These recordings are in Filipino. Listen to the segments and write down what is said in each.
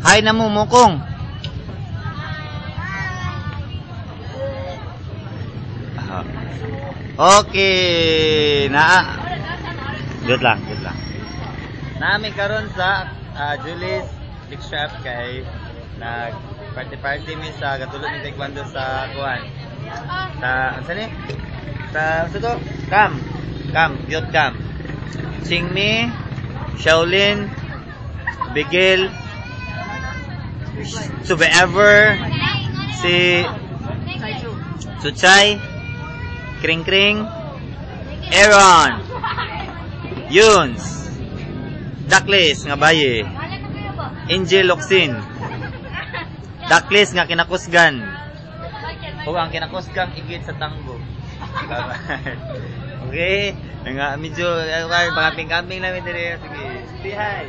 Hi na mo, mukong. Okay. Good lang. Namin karon sa Julie's Big Shop kay nag-party mi sa katulog ni Taekwondo sa kuan. Saan to? Cam. Youth Cam. Chingmi, Shaolin, Bigil, Subever, si Suchay, Kring, Aaron, Yuns, Daklis nga baye, Angel Locsin, Daklis nga kinakusgan, o ang kinakusgang igit sa tanggo. Okay, nga medyo pangaping-camping namin dire. Sige, say hi.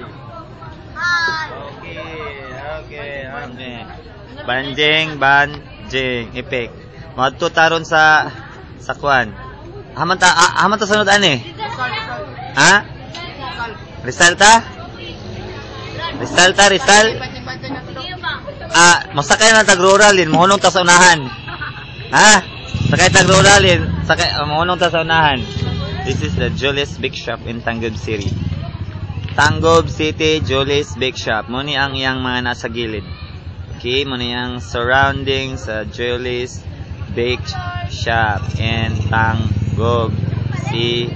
Okay. Banjing, epek. Madto taron sa kuan. Haman ta sunod ani. Ha? Rizal. Masakay na tag-rural din, mohonong ta sa unahan. Ha? Sakay tag-rural din, mohonong ta sa unahan. This is the Julie's Big Shop in Tangub City. Tangub City, Julie's Big Shop. Muni ang iyang mga nasa gilid. Okay, muni ang surroundings sa Julie's Big Shop in Tangub City.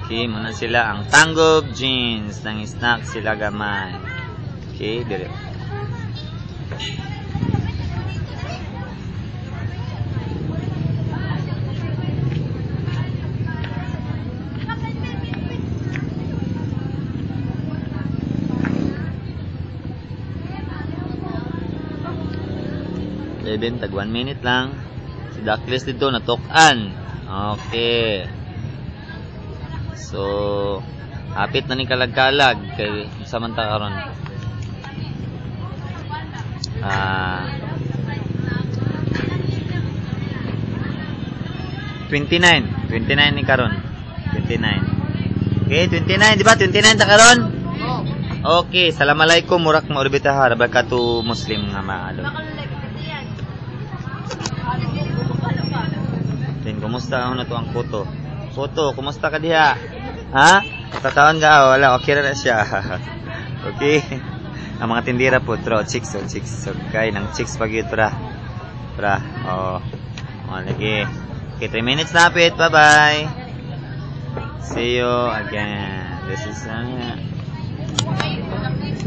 Okay, muna sila ang Tangub Jeans ng snack sila gamay. Okay, dire. 11, tag 1 minute lang. Si Daklis dito natukan. Okay. So, hapit na ni kalag-kalag kay samanta karon. 29 ni karon. 29. Okay, 29, di ba? 29 ta karon? Okay, assalamualaikum murak maurbitahar barakatuh muslim nga maalo. Din kumusta na to ang photo? Kumusta ka diha? Ha? Tatawan ka wala okay ra siya. Okay. Ang mga tindira po tro chicks. Okay, nang chicks pag ito ra. Lagi. Okay, 3 minutes na pit. Bye-bye. See you again. This is